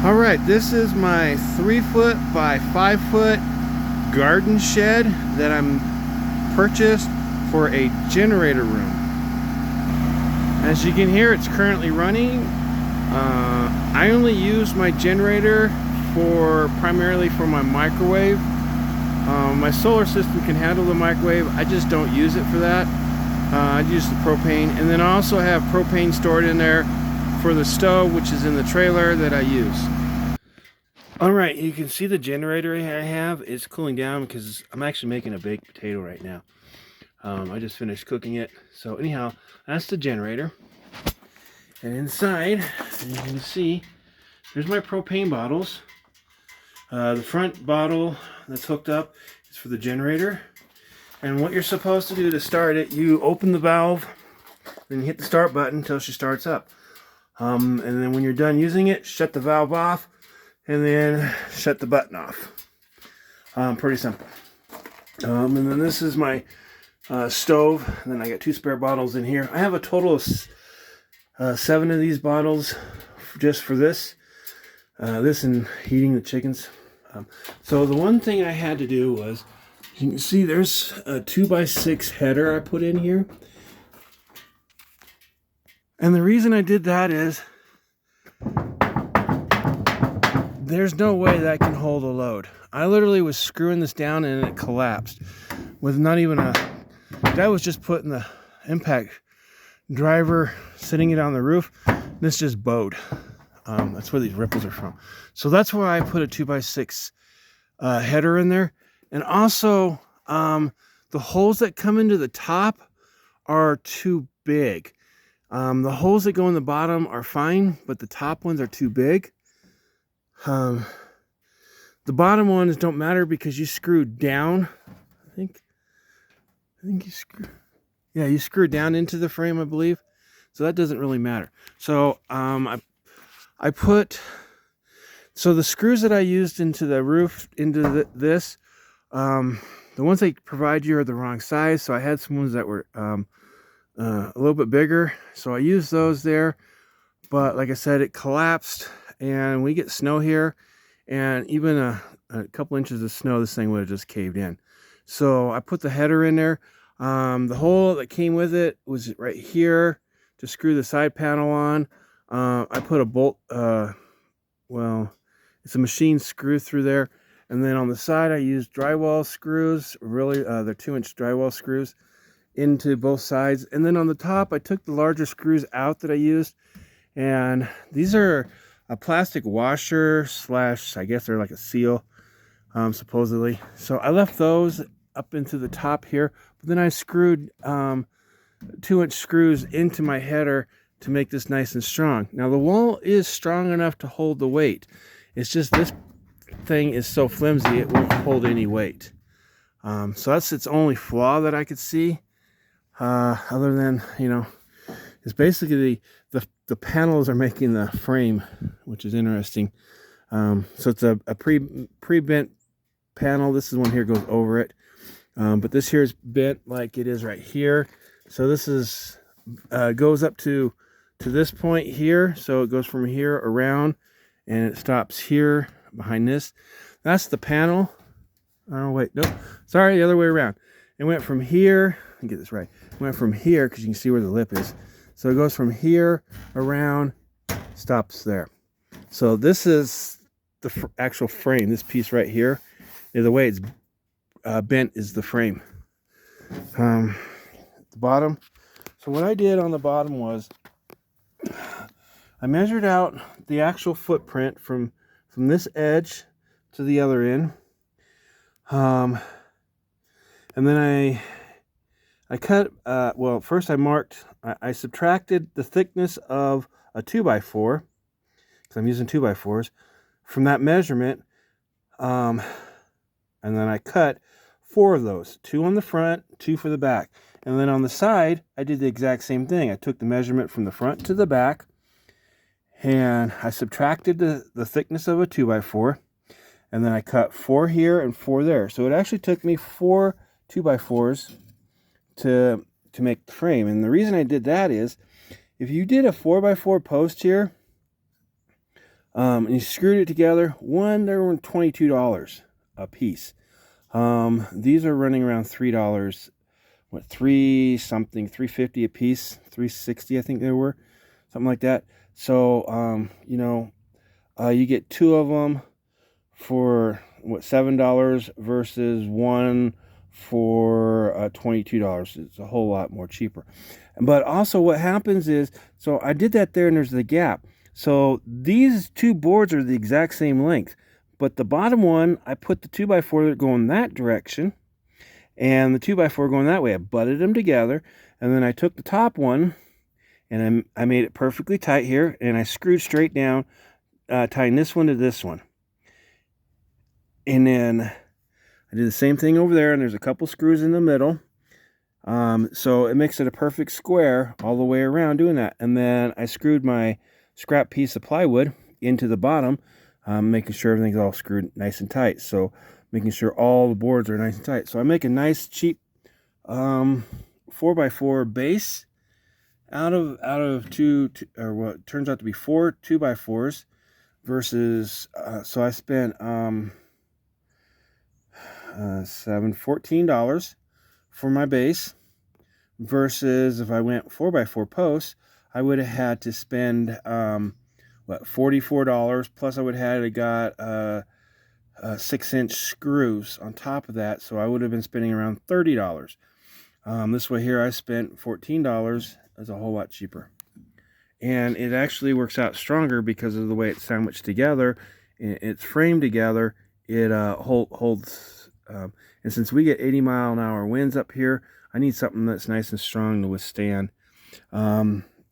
All right, this is my 3-foot by 5-foot garden shed that I'm purchased for a generator room. As you can hear, it's currently running. I only use my generator primarily for my microwave. My solar system can handle the microwave. I just don't use it for that. I use the propane, and then I also have propane stored in there for the stove, which is in the trailer that I use. All right, you can see the generator I have is cooling down because I'm actually making a baked potato right now. I just finished cooking it. So anyhow, that's the generator. And inside, as you can see, there's my propane bottles. The front bottle that's hooked up is for the generator. And what you're supposed to do to start it, you open the valve, then you hit the start button until she starts up. And then when you're done using it, shut the valve off, and then shut the button off. Pretty simple. And then this is my stove, and then I got 2 spare bottles in here. I have a total of 7 of these bottles just for this. This and heating the chickens. So the one thing I had to do was, you can see there's a 2x6 header I put in here. And the reason I did that is there's no way that can hold a load. I literally was screwing this down and it collapsed with not even a... That was just putting the impact driver, sitting it on the roof. This just bowed. That's where these ripples are from. So that's why I put a 2x6 header in there. And also, the holes that come into the top are too big. The holes that go in the bottom are fine, but the top ones are too big. The bottom ones don't matter because you screw down. I think you screw. Yeah, you screw down into the frame, I believe. So that doesn't really matter. So I put. So the screws that I used into the roof, into this, the ones they provide you are the wrong size. So I had some ones that were a little bit bigger. So I used those there. But like I said, it collapsed, and we get snow here, and even a couple inches of snow, this thing would have just caved in. So I put the header in there. The hole that came with it was right here to screw the side panel on. I put a bolt, well, it's a machine screw through there. And then on the side, I used drywall screws, really, they're 2-inch drywall screws into both sides. And then on the top, I took the larger screws out that I used. And these are a plastic washer slash, I guess they're like a seal, supposedly. So I left those up into the top here. But then I screwed 2-inch screws into my header to make this nice and strong. Now the wall is strong enough to hold the weight. It's just this thing is so flimsy it won't hold any weight. So that's its only flaw that I could see. Other than, you know, it's basically the panels are making the frame, which is interesting. So it's a pre-bent panel. This is one here goes over it. But this here is bent like it is right here. So this is goes up to this point here. So it goes from here around and it stops here behind this. That's the panel. Oh wait, nope. Sorry, the other way around. It went from here. Let me get this right. It went from here because you can see where the lip is. So it goes from here around, stops there. So this is the actual frame. This piece right here, the way it's bent is the frame. The bottom. So what I did on the bottom was I measured out the actual footprint from this edge to the other end. And then I cut, well, first I marked, I subtracted the thickness of a 2x4, because I'm using 2x4s, from that measurement. And then I cut 4 of those, 2 on the front, 2 for the back. And then on the side, I did the exact same thing. I took the measurement from the front to the back, and I subtracted the thickness of a 2x4, and then I cut 4 here and 4 there. So it actually took me 4 2x4s to make the frame. And the reason I did that is, if you did a 4x4 post here, And you screwed it together. They were $22 a piece. These are running around $3. What, $3.50 a piece, $3.60 I think they were, something like that. So you get two of them for what, $7 versus one for $22. It's a whole lot more cheaper. But also what happens is, so I did that there, and there's the gap. So these two boards are the exact same length, but the bottom one, I put the 2x4 going that direction, and the 2x4 going that way. I butted them together, and then I took the top one, and I made it perfectly tight here, and I screwed straight down, tying this one to this one. And then I did the same thing over there, and there's a couple screws in the middle. So it makes it a perfect square all the way around doing that. And then I screwed my scrap piece of plywood into the bottom, making sure everything's all screwed nice and tight. So making sure all the boards are nice and tight. So I make a nice cheap 4x4 base out of or what turns out to be 4 2x4s versus so I spent $14 for my base, versus if I went 4x4 posts, I would have had to spend $44, plus I would have got 6-inch screws on top of that, so I would have been spending around $30. This way here I spent $14. It's a whole lot cheaper, and it actually works out stronger because of the way it's sandwiched together. It's framed together. It holds, and since we get 80-mile-an-hour winds up here, I need something that's nice and strong to withstand